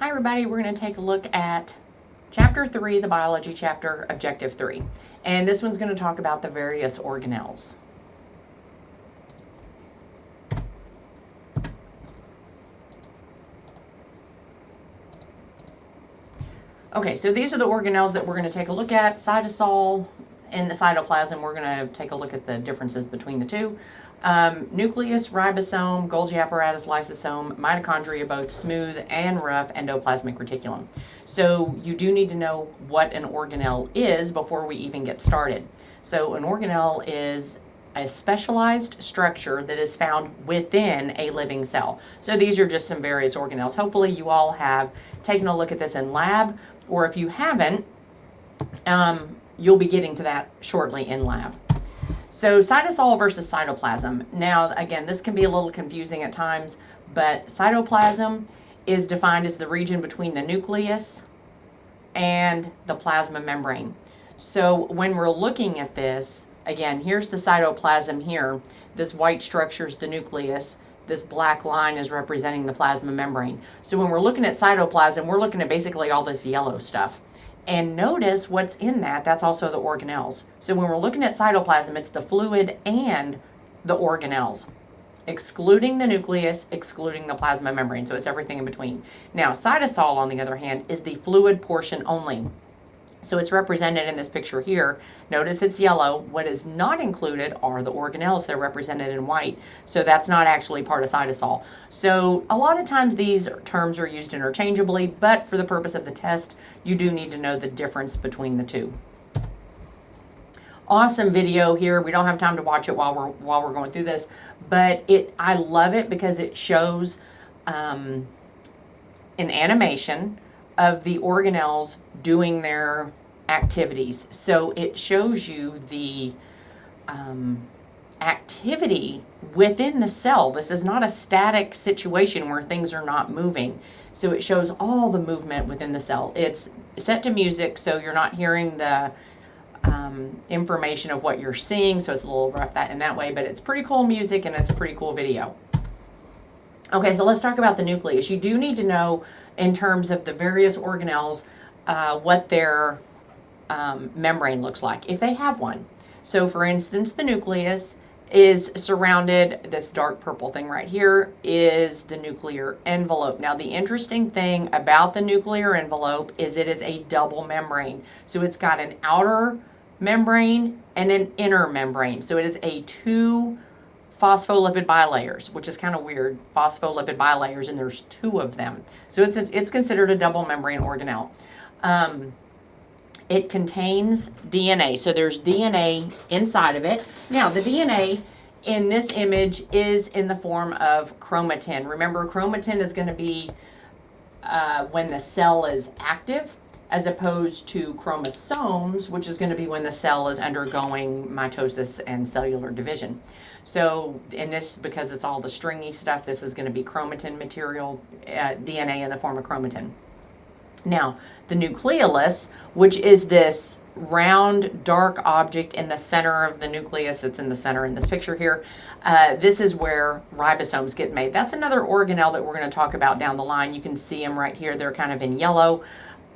Hi everybody, we're going to take a look at Chapter 3, the Biology chapter, Objective 3. And this one's going to talk about the various organelles. Okay, so these are the organelles that we're going to take a look at. Cytosol and the cytoplasm, we're going to take a look at the differences between the two. Nucleus, ribosome, Golgi apparatus, lysosome, mitochondria, both smooth and rough, endoplasmic reticulum. So you do need to know what an organelle is before we even get started. So an organelle is a specialized structure that is found within a living cell. So these are just some various organelles. Hopefully you all have taken a look at this in lab, or if you haven't, you'll be getting to that shortly in lab. So cytosol versus cytoplasm. Now, again, this can be a little confusing at times, but cytoplasm is defined as the region between the nucleus and the plasma membrane. So when we're looking at this, again, here's the cytoplasm here. This white structure is the nucleus. This black line is representing the plasma membrane. So when we're looking at cytoplasm, we're looking at basically all this yellow stuff. And notice what's in that, that's also the organelles. So when we're looking at cytoplasm, it's the fluid and the organelles, excluding the nucleus, excluding the plasma membrane. So it's everything in between. Now, cytosol, on the other hand, is the fluid portion only. So it's represented in this picture here. Notice it's yellow. What is not included are the organelles. They're represented in white. So that's not actually part of cytosol. So a lot of times these terms are used interchangeably, but for the purpose of the test, you do need to know the difference between the two. Awesome video here. We don't have time to watch it while we're going through this, but I love it because it shows an animation of the organelles doing their activities. So it shows you the activity within the cell. This is not a static situation where things are not moving. So it shows all the movement within the cell. It's set to music, so you're not hearing the information of what you're seeing, so it's a little rough in that way, but it's pretty cool music and it's a pretty cool video. Okay, so let's talk about the nucleus. You do need to know, in terms of the various organelles, what their membrane looks like, if they have one. So for instance, the nucleus is surrounded, this dark purple thing right here is the nuclear envelope. Now the interesting thing about the nuclear envelope is it is a double membrane. So it's got an outer membrane and an inner membrane. So it is a two phospholipid bilayers, which is kind of weird, phospholipid bilayers, and there's two of them. So it's considered a double membrane organelle. It contains DNA, so there's DNA inside of it. Now, the DNA in this image is in the form of chromatin. Remember, chromatin is going to be when the cell is active, as opposed to chromosomes, which is going to be when the cell is undergoing mitosis and cellular division. So in this, because it's all the stringy stuff, this is going to be chromatin material, DNA in the form of chromatin. Now, the nucleolus, which is this round, dark object in the center of the nucleus, it's in the center in this picture here, this is where ribosomes get made. That's another organelle that we're going to talk about down the line. You can see them right here. They're kind of in yellow,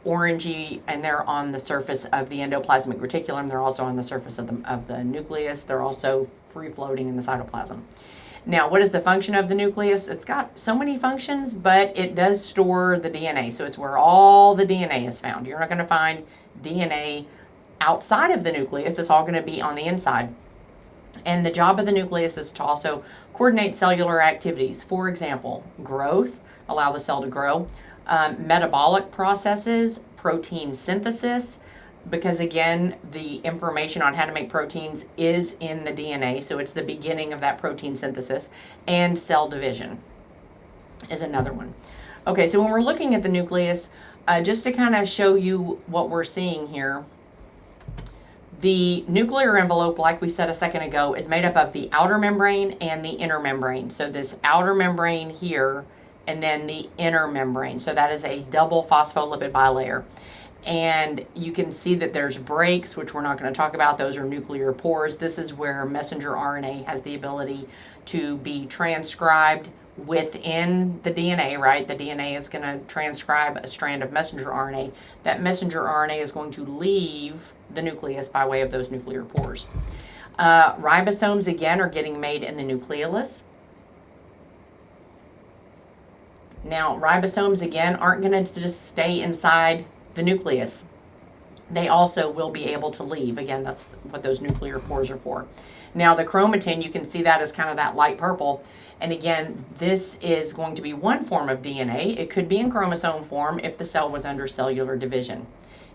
orangey, and they're on the surface of the endoplasmic reticulum. They're also on the surface of the nucleus. They're also free-floating in the cytoplasm. Now, what is the function of the nucleus? It's got so many functions, but it does store the DNA. So it's where all the DNA is found. You're not going to find DNA outside of the nucleus. It's all going to be on the inside. And the job of the nucleus is to also coordinate cellular activities. For example, growth, allow the cell to grow, metabolic processes, protein synthesis, because again, the information on how to make proteins is in the DNA, so it's the beginning of that protein synthesis, and cell division is another one. Okay, so when we're looking at the nucleus, just to kind of show you what we're seeing here, the nuclear envelope, like we said a second ago, is made up of the outer membrane and the inner membrane. So this outer membrane here, and then the inner membrane. So that is a double phospholipid bilayer. And you can see that there's breaks, which we're not going to talk about. Those are nuclear pores. This is where messenger RNA has the ability to be transcribed within the DNA, right? The DNA is going to transcribe a strand of messenger RNA. That messenger RNA is going to leave the nucleus by way of those nuclear pores. Ribosomes, again, are getting made in the nucleolus. Now, ribosomes, again, aren't going to just stay inside the nucleus. They also will be able to leave. Again, that's what those nuclear pores are for. Now, the chromatin, you can see that as kind of that light purple. And again, this is going to be one form of DNA. It could be in chromosome form if the cell was under cellular division.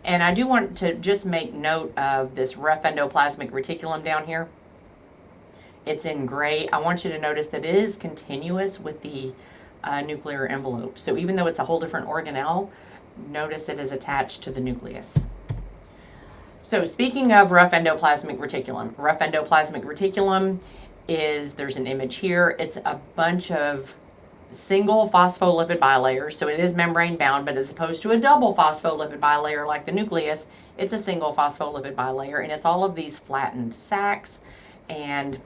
And I do want to just make note of this rough endoplasmic reticulum down here. It's in gray. I want you to notice that it is continuous with the nuclear envelope. So even though it's a whole different organelle, notice it is attached to the nucleus. So speaking of rough endoplasmic reticulum is, there's an image here, it's a bunch of single phospholipid bilayers, so it is membrane bound, but as opposed to a double phospholipid bilayer like the nucleus, it's a single phospholipid bilayer, and it's all of these flattened sacs and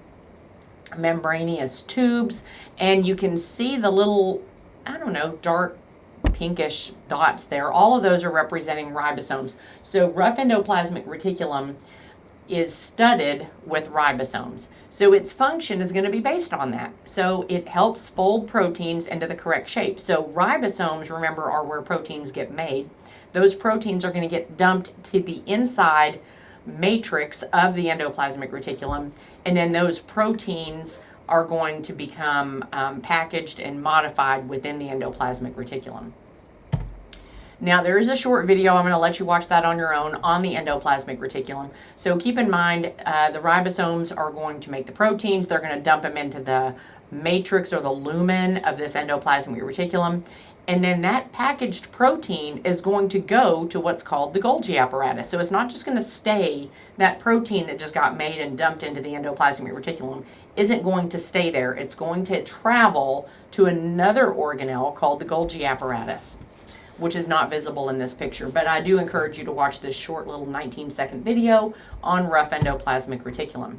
membranous tubes, and you can see the little, I don't know, dark pinkish dots there. All of those are representing ribosomes. So rough endoplasmic reticulum is studded with ribosomes. So its function is going to be based on that. So it helps fold proteins into the correct shape. So ribosomes, remember, are where proteins get made. Those proteins are going to get dumped to the inside matrix of the endoplasmic reticulum, and then those proteins are going to become packaged and modified within the endoplasmic reticulum. Now, there is a short video, I'm going to let you watch that on your own, on the endoplasmic reticulum. So keep in mind, the ribosomes are going to make the proteins. They're going to dump them into the matrix or the lumen of this endoplasmic reticulum. And then that packaged protein is going to go to what's called the Golgi apparatus. So it's not just going to stay, that protein that just got made and dumped into the endoplasmic reticulum isn't going to stay there. It's going to travel to another organelle called the Golgi apparatus, which is not visible in this picture. But I do encourage you to watch this short little 19-second video on rough endoplasmic reticulum.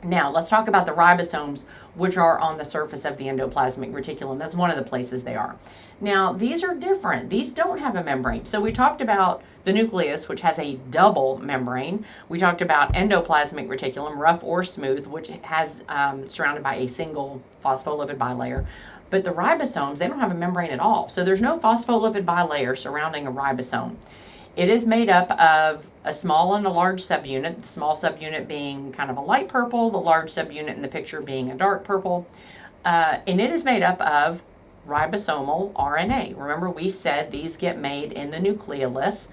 Now, let's talk about the ribosomes, which are on the surface of the endoplasmic reticulum. That's one of the places they are. Now, these are different. These don't have a membrane. So we talked about the nucleus, which has a double membrane. We talked about endoplasmic reticulum, rough or smooth, which has surrounded by a single phospholipid bilayer. But the ribosomes, they don't have a membrane at all. So there's no phospholipid bilayer surrounding a ribosome. It is made up of a small and a large subunit, the small subunit being kind of a light purple, the large subunit in the picture being a dark purple. And it is made up of ribosomal RNA. Remember, we said these get made in the nucleolus.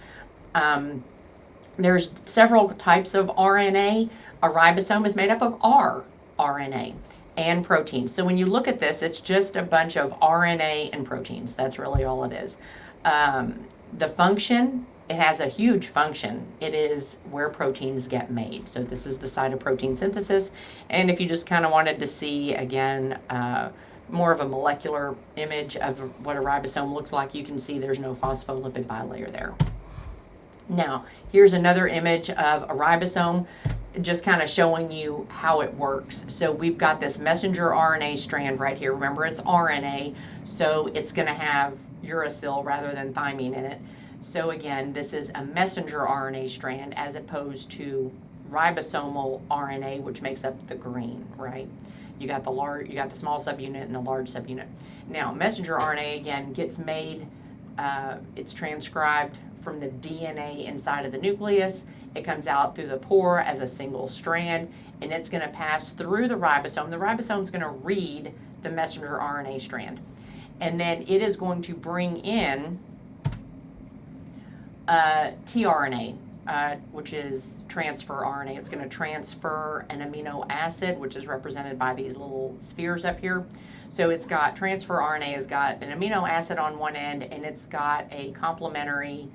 There's several types of RNA. A ribosome is made up of rRNA and proteins. So when you look at this, it's just a bunch of RNA and proteins. That's really all it is. The function, it has a huge function. It is where proteins get made. So this is the site of protein synthesis. And if you just kind of wanted to see, again, more of a molecular image of what a ribosome looks like, you can see there's no phospholipid bilayer there. Now, here's another image of a ribosome, just kind of showing you how it works. So we've got this messenger RNA strand right here. Remember, it's RNA, so it's going to have uracil rather than thymine in it. So again, this is a messenger RNA strand as opposed to ribosomal RNA, which makes up the green, right? You got the small subunit and the large subunit. Now, messenger RNA again gets made. It's transcribed from the DNA inside of the nucleus. It comes out through the pore as a single strand, and it's going to pass through the ribosome. The ribosome is going to read the messenger RNA strand, and then it is going to bring in tRNA, which is transfer RNA. It's going to transfer an amino acid, which is represented by these little spheres up here. So it's got transfer RNA has got an amino acid on one end, and it's got a complementary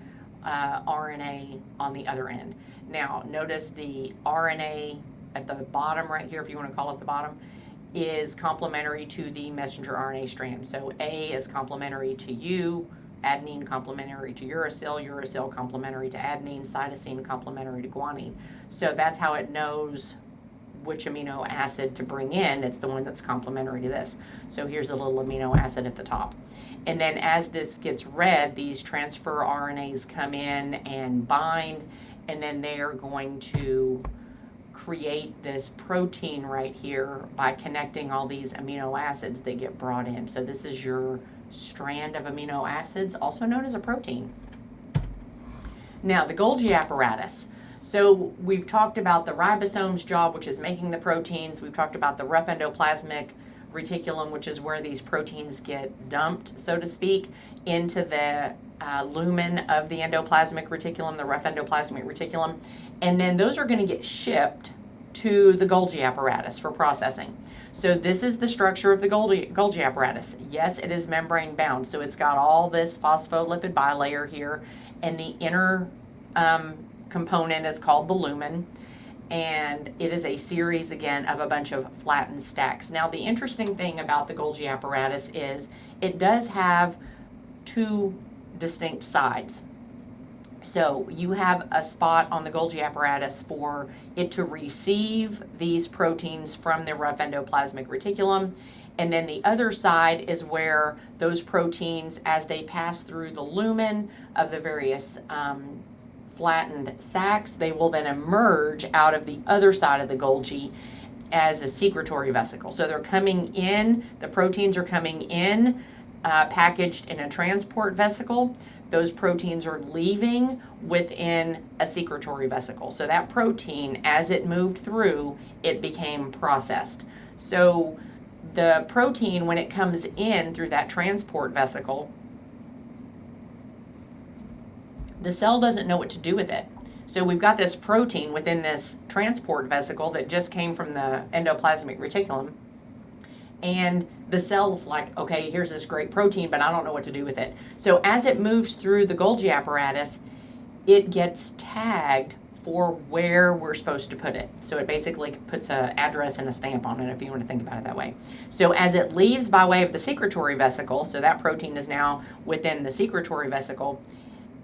RNA on the other end. Now, notice the RNA at the bottom right here, if you want to call it the bottom, is complementary to the messenger RNA strand. So A is complementary to U, adenine complementary to uracil, uracil complementary to adenine, cytosine complementary to guanine. So that's how it knows which amino acid to bring in. It's the one that's complementary to this. So here's a little amino acid at the top. And then as this gets read, these transfer RNAs come in and bind, and then they are going to create this protein right here by connecting all these amino acids that get brought in. So this is your strand of amino acids, also known as a protein. Now, the Golgi apparatus. So we've talked about the ribosome's job, which is making the proteins. We've talked about the rough endoplasmic reticulum, which is where these proteins get dumped, so to speak, into the lumen of the endoplasmic reticulum, the rough endoplasmic reticulum. And then those are going to get shipped to the Golgi apparatus for processing. So this is the structure of the Golgi apparatus. Yes, it is membrane bound. So it's got all this phospholipid bilayer here, and the inner component is called the lumen. And it is a series, again, of a bunch of flattened stacks. Now, the interesting thing about the Golgi apparatus is it does have two distinct sides. So you have a spot on the Golgi apparatus for it to receive these proteins from the rough endoplasmic reticulum. And then the other side is where those proteins, as they pass through the lumen of the various flattened sacs, they will then emerge out of the other side of the Golgi as a secretory vesicle. So they're coming in, the proteins are coming in, packaged in a transport vesicle. Those proteins are leaving within a secretory vesicle. So that protein, as it moved through, it became processed. So the protein, when it comes in through that transport vesicle, the cell doesn't know what to do with it. So we've got this protein within this transport vesicle that just came from the endoplasmic reticulum. And the cell's like, okay, here's this great protein, but I don't know what to do with it. So as it moves through the Golgi apparatus, it gets tagged for where we're supposed to put it. So it basically puts an address and a stamp on it, if you want to think about it that way. So as it leaves by way of the secretory vesicle, so that protein is now within the secretory vesicle,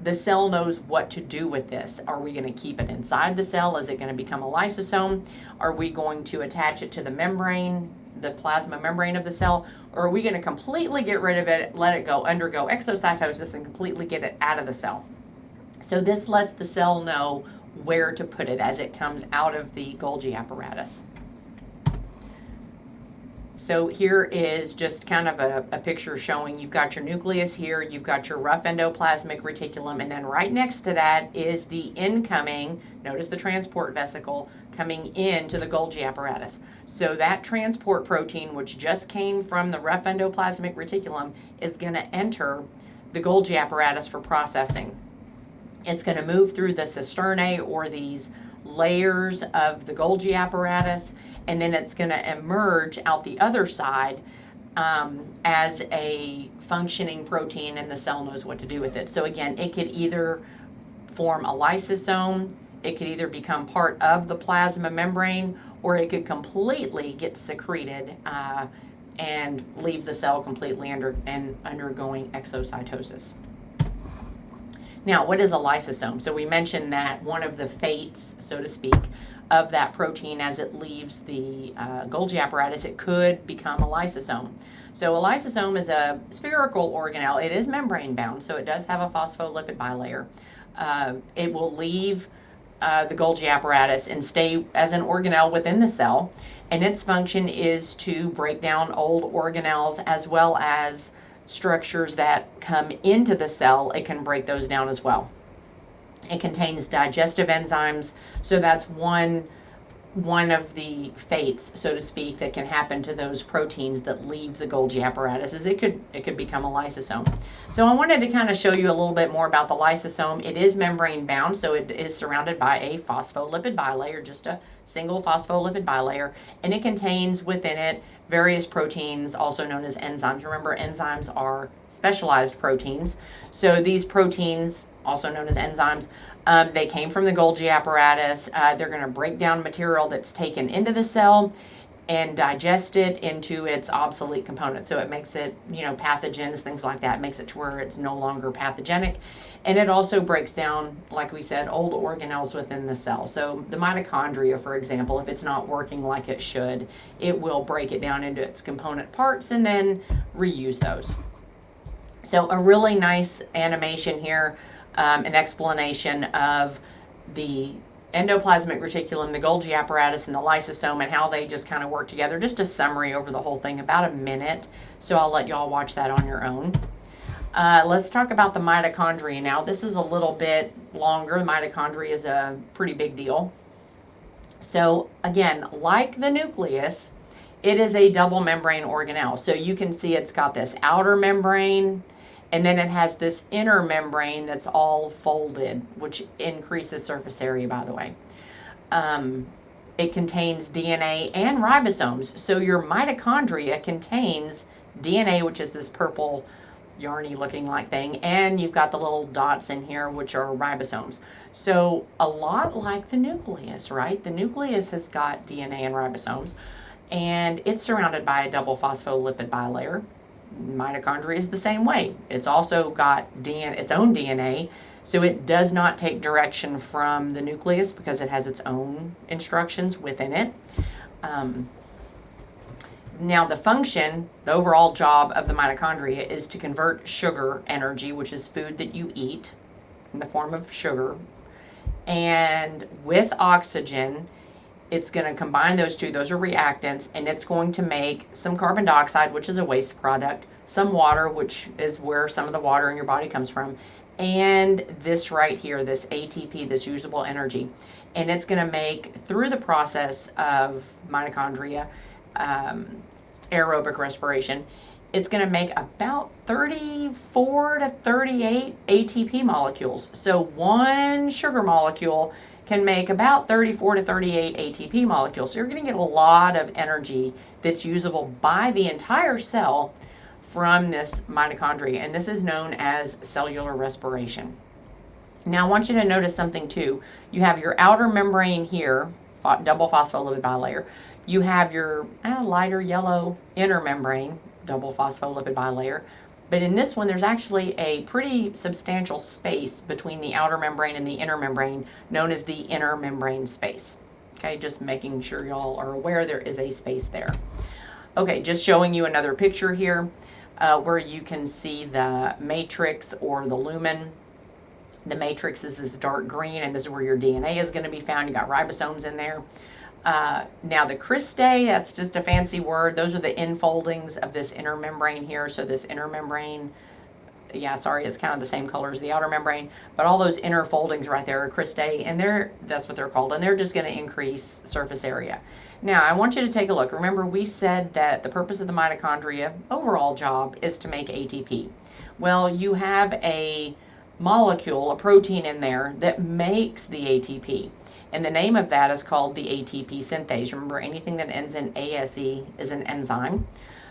the cell knows what to do with this. Are we going to keep it inside the cell? Is it going to become a lysosome? Are we going to attach it to the membrane, the plasma membrane of the cell? Or are we going to completely get rid of it, let it go, undergo exocytosis, and completely get it out of the cell? So this lets the cell know where to put it as it comes out of the Golgi apparatus. So here is just kind of a picture showing you've got your nucleus here, you've got your rough endoplasmic reticulum, and then right next to that is the incoming, notice the transport vesicle, coming into the Golgi apparatus. So that transport protein, which just came from the rough endoplasmic reticulum, is going to enter the Golgi apparatus for processing. It's going to move through the cisternae, or these layers of the Golgi apparatus, and then it's going to emerge out the other side as a functioning protein, and the cell knows what to do with it. So again, it could either form a lysosome, it could either become part of the plasma membrane, or it could completely get secreted and leave the cell completely undergoing exocytosis. Now, what is a lysosome? So we mentioned that one of the fates, so to speak, of that protein as it leaves the Golgi apparatus, it could become a lysosome. So a lysosome is a spherical organelle. It is membrane bound, so it does have a phospholipid bilayer. It will leave the Golgi apparatus and stay as an organelle within the cell, and its function is to break down old organelles as well as structures that come into the cell. It can break those down as well. It contains digestive enzymes, so that's one of the fates, so to speak, that can happen to those proteins that leave the Golgi apparatus, is it could become a lysosome. So I wanted to kind of show you a little bit more about the lysosome. It is membrane bound, so it is surrounded by a phospholipid bilayer, just a single phospholipid bilayer, and it contains within it various proteins, also known as enzymes. Remember, enzymes are specialized proteins. So these proteins, also known as enzymes, they came from the Golgi apparatus. They're going to break down material that's taken into the cell. and digest it into its obsolete component. So it makes it, pathogens, things like that, makes it to where it's no longer pathogenic. And it also breaks down, like we said, old organelles within the cell. So the mitochondria, for example, if it's not working like it should, it will break it down into its component parts and then reuse those. So a really nice animation here, an explanation of the endoplasmic reticulum, the Golgi apparatus, and the lysosome, and how they just kind of work together. Just a summary over the whole thing, about a minute. So I'll let y'all watch that on your own. Let's talk about the mitochondria now. This is a little bit longer. Mitochondria is a pretty big deal. So again, like the nucleus, it is a double membrane organelle. So you can see it's got this outer membrane, and then it has this inner membrane that's all folded, which increases surface area, by the way. It contains DNA and ribosomes. So your mitochondria contains DNA, which is this purple yarny looking like thing, and you've got the little dots in here, which are ribosomes. So a lot like the nucleus, right? The nucleus has got DNA and ribosomes, and it's surrounded by a double phospholipid bilayer. Mitochondria is the same way. It's also got its own DNA, so it does not take direction from the nucleus because it has its own instructions within it. Now the function, the overall job of the mitochondria is to convert sugar energy, which is food that you eat in the form of sugar, and with oxygen, it's going to combine those two. Those are reactants, and it's going to make some carbon dioxide, which is a waste product, some water, which is where some of the water in your body comes from, and this right here, this ATP, this usable energy. And it's going to make, through the process of mitochondria, aerobic respiration, it's going to make about 34 to 38 ATP molecules. So one sugar molecule can make about 34 to 38 ATP molecules. So you're going to get a lot of energy that's usable by the entire cell from this mitochondria, and this is known as cellular respiration. Now I want you to notice something too. You have your outer membrane here, double phospholipid bilayer. You have your lighter yellow inner membrane, double phospholipid bilayer. But in this one, there's actually a pretty substantial space between the outer membrane and the inner membrane, known as the inner membrane space. Okay, just making sure y'all are aware there is a space there. Okay, just showing you another picture here where you can see the matrix or the lumen. The matrix is this dark green, and this is where your DNA is going to be found. You got ribosomes in there. Now the cristae, that's just a fancy word. Those are the infoldings of this inner membrane here. So this inner membrane, it's kind of the same color as the outer membrane, but all those inner foldings right there are cristae, and that's what they're called, and they're just going to increase surface area. Now I want you to take a look. Remember, we said that the purpose of the mitochondria overall job is to make ATP. Well, you have a molecule, a protein in there that makes the ATP. And the name of that is called the ATP synthase. Remember, anything that ends in ASE is an enzyme.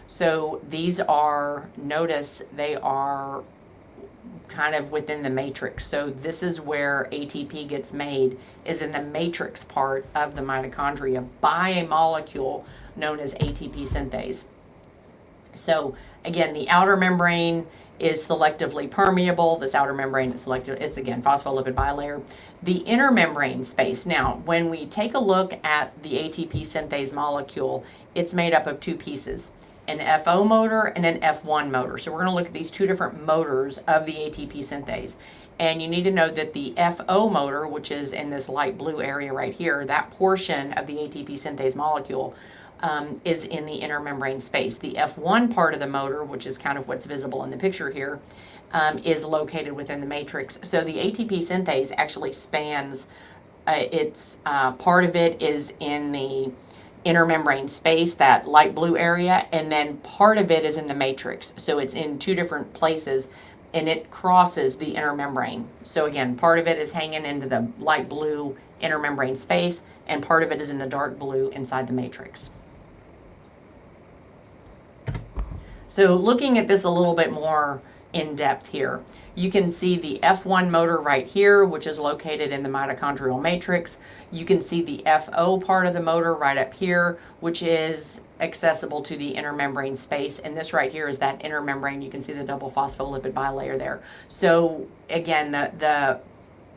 So these are, notice, they are kind of within the matrix. So this is where ATP gets made, is in the matrix part of the mitochondria by a molecule known as ATP synthase. So again, the outer membrane is selectively permeable. This outer membrane is selective. It's again phospholipid bilayer. The inner membrane space. Now, when we take a look at the ATP synthase molecule, it's made up of two pieces, an FO motor and an F1 motor. So we're going to look at these two different motors of the ATP synthase. And you need to know that the FO motor, which is in this light blue area right here, that portion of the ATP synthase molecule is in the inner membrane space. The F1 part of the motor, which is kind of what's visible in the picture here, is located within the matrix. So the ATP synthase actually spans, part of it is in the inner membrane space, that light blue area, and then part of it is in the matrix. So it's in two different places, and it crosses the inner membrane. So again, part of it is hanging into the light blue inner membrane space, and part of it is in the dark blue inside the matrix. So looking at this a little bit more in depth here. You can see the F1 motor right here, which is located in the mitochondrial matrix. You can see the FO part of the motor right up here, which is accessible to the intermembrane space. And this right here is that intermembrane. You can see the double phospholipid bilayer there. So again, the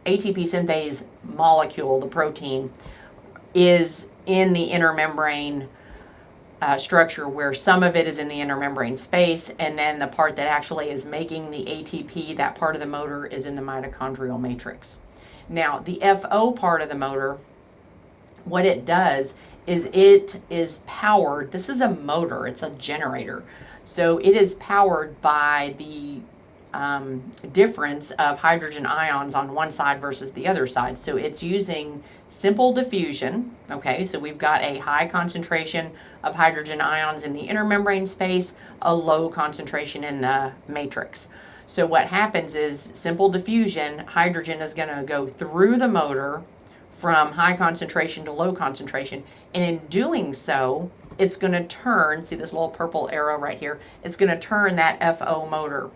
ATP synthase molecule, the protein, is in the intermembrane structure, where some of it is in the intermembrane space, and then the part that actually is making the ATP, that part of the motor, is in the mitochondrial matrix. Now, the FO part of the motor, what it does is it is powered, this is a motor, it's a generator. So it is powered by the difference of hydrogen ions on one side versus the other side. So it's using simple diffusion, okay? So we've got a high concentration of hydrogen ions in the intermembrane space, a low concentration in the matrix. So what happens is simple diffusion, hydrogen is going to go through the motor from high concentration to low concentration, and in doing so, it's going to turn, see this little purple arrow right here, it's going to turn that FO motor.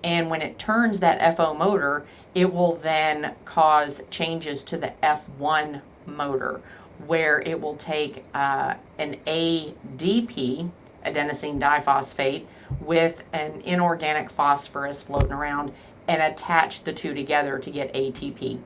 And when it turns that FO motor, it will then cause changes to the F1 motor, where it will take an ADP, adenosine diphosphate, with an inorganic phosphorus floating around and attach the two together to get ATP.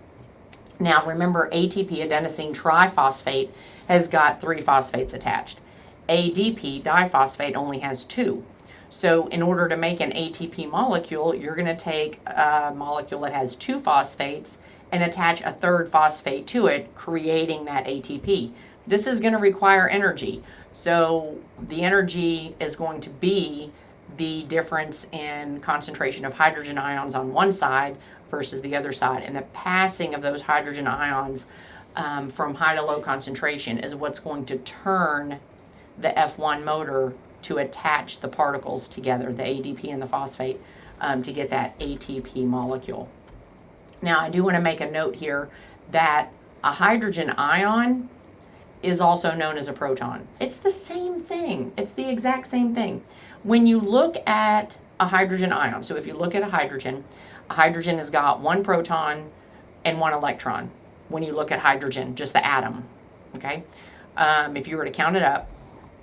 Now remember, ATP, adenosine triphosphate, has got 3 phosphates attached. ADP, diphosphate, only has 2. So in order to make an ATP molecule, you're going to take a molecule that has 2 phosphates and attach a 3rd phosphate to it, creating that ATP. This is going to require energy. So the energy is going to be the difference in concentration of hydrogen ions on one side versus the other side. And the passing of those hydrogen ions from high to low concentration is what's going to turn the F1 motor to attach the particles together, the ADP and the phosphate, to get that ATP molecule. Now, I do want to make a note here that a hydrogen ion is also known as a proton. It's the same thing. It's the exact same thing. When you look at a hydrogen ion, so if you look at a hydrogen has got 1 proton and 1 electron. When you look at hydrogen, just the atom, okay? If you were to count it up,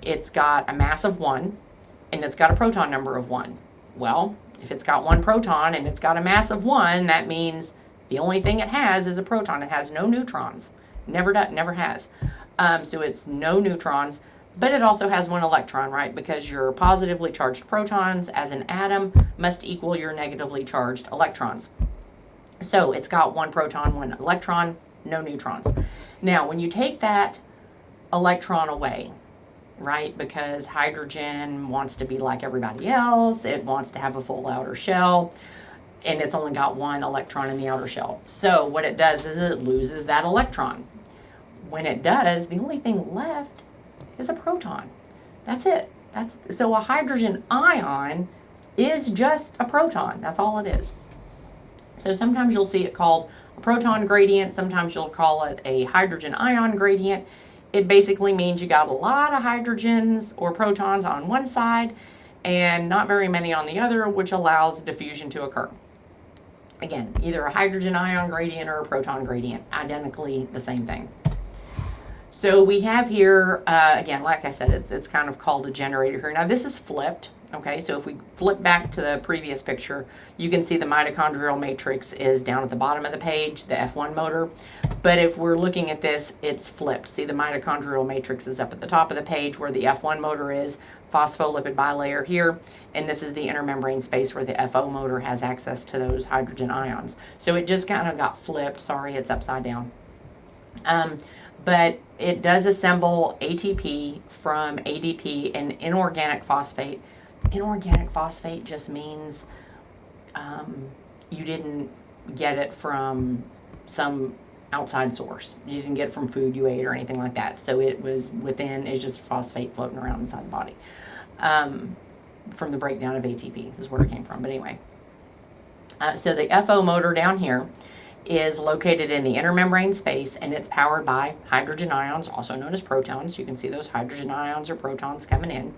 it's got a mass of 1 and it's got a proton number of 1. Well, if it's got 1 proton and it's got a mass of 1, that means the only thing it has is a proton. It has no neutrons. Never has. So it's no neutrons, but it also has 1 electron, right? Because your positively charged protons as an atom must equal your negatively charged electrons. So it's got 1 proton, 1 electron, no neutrons. Now, when you take that electron away, right, because hydrogen wants to be like everybody else, it wants to have a full outer shell, and it's only got 1 electron in the outer shell. So what it does is it loses that electron. When it does, the only thing left is a proton. That's it. So a hydrogen ion is just a proton. That's all it is. So sometimes you'll see it called a proton gradient. Sometimes you'll call it a hydrogen ion gradient. It basically means you got a lot of hydrogens or protons on one side and not very many on the other, which allows diffusion to occur. Again, either a hydrogen ion gradient or a proton gradient, identically the same thing. So we have here, again, like I said, it's kind of called a generator here. Now this is flipped, okay? So if we flip back to the previous picture, you can see the mitochondrial matrix is down at the bottom of the page, the F1 motor. But if we're looking at this, it's flipped. See, the mitochondrial matrix is up at the top of the page where the F1 motor is, phospholipid bilayer here, and this is the intermembrane space where the FO motor has access to those hydrogen ions. So it just kind of got flipped. Sorry, it's upside down. But it does assemble ATP from ADP and inorganic phosphate. Inorganic phosphate just means you didn't get it from some outside source. You didn't get it from food you ate or anything like that. So it was within, it's just phosphate floating around inside the body. From the breakdown of ATP is where it came from. But anyway, so the FO motor down here is located in the intermembrane space, and it's powered by hydrogen ions, also known as protons. You can see those hydrogen ions or protons coming in.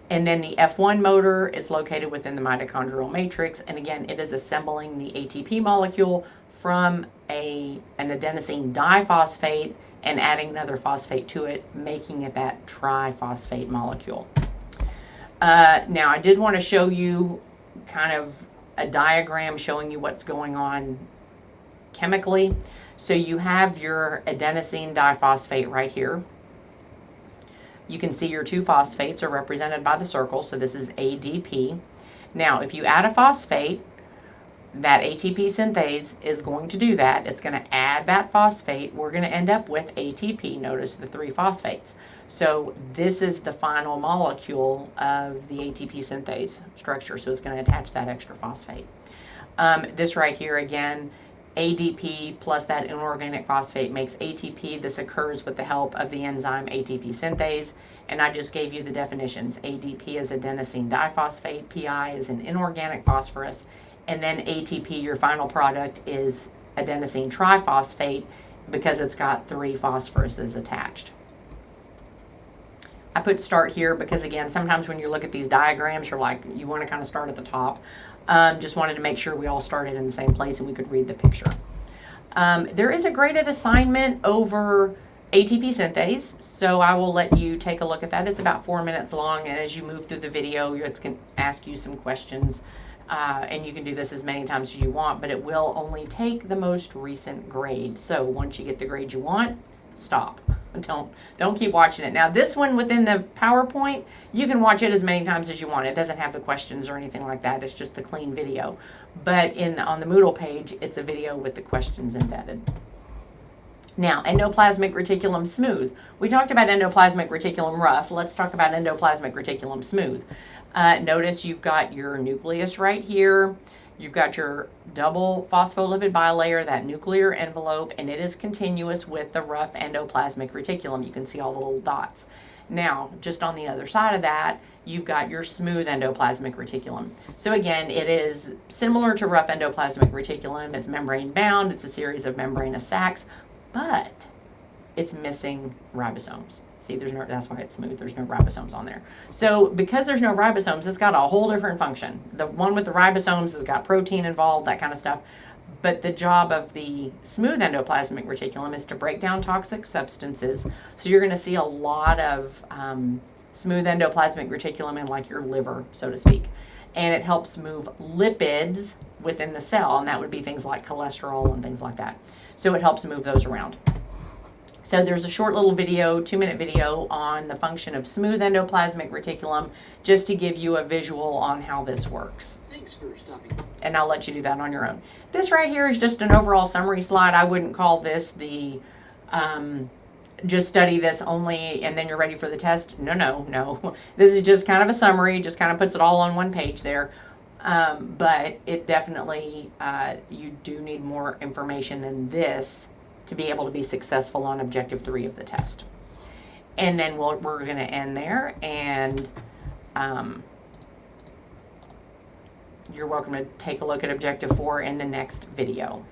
And then the F1 motor is located within the mitochondrial matrix. And again, it is assembling the ATP molecule from an adenosine diphosphate and adding another phosphate to it, making it that triphosphate molecule. Now, I did want to show you kind of a diagram showing you what's going on chemically. So you have your adenosine diphosphate right here. You can see your two phosphates are represented by the circle, so this is ADP. Now, if you add a phosphate, that ATP synthase is going to do that. It's going to add that phosphate. We're going to end up with ATP. Notice the 3 phosphates. So this is the final molecule of the ATP synthase structure, so it's going to attach that extra phosphate. This right here, again, ADP plus that inorganic phosphate makes ATP. This occurs with the help of the enzyme ATP synthase, and I just gave you the definitions. ADP is adenosine diphosphate, PI is an inorganic phosphorus, and then ATP, your final product, is adenosine triphosphate because it's got 3 phosphoruses attached. I put start here because, again, sometimes when you look at these diagrams, you're like, you want to kind of start at the top. Just wanted to make sure we all started in the same place and we could read the picture. There is a graded assignment over ATP synthase, so I will let you take a look at that. It's about 4 minutes long, and as you move through the video, it's going to ask you some questions, and you can do this as many times as you want, but it will only take the most recent grade. So once you get the grade you want, stop. Don't keep watching it. Now, this one within the PowerPoint, you can watch it as many times as you want. It doesn't have the questions or anything like that. It's just a clean video. But on the Moodle page, it's a video with the questions embedded. Now, endoplasmic reticulum smooth. We talked about endoplasmic reticulum rough. Let's talk about endoplasmic reticulum smooth. Notice you've got your nucleus right here. You've got your double phospholipid bilayer, that nuclear envelope, and it is continuous with the rough endoplasmic reticulum. You can see all the little dots. Now, just on the other side of that, you've got your smooth endoplasmic reticulum. So again, it is similar to rough endoplasmic reticulum. It's membrane bound. It's a series of membranous sacs, but it's missing ribosomes. See, that's why it's smooth. There's no ribosomes on there. So because there's no ribosomes, it's got a whole different function. The one with the ribosomes has got protein involved, that kind of stuff. But the job of the smooth endoplasmic reticulum is to break down toxic substances. So you're going to see a lot of smooth endoplasmic reticulum in like your liver, so to speak. And it helps move lipids within the cell, and that would be things like cholesterol and things like that. So it helps move those around. So there's a short little video, 2-minute video on the function of smooth endoplasmic reticulum, just to give you a visual on how this works. Thanks for stopping. And I'll let you do that on your own. This right here is just an overall summary slide. I wouldn't call this the just study this only and then you're ready for the test. No. This is just kind of a summary, just kind of puts it all on one page there. But it definitely, you do need more information than this to be able to be successful on Objective 3 of the test. And then we're going to end there, and you're welcome to take a look at Objective 4 in the next video.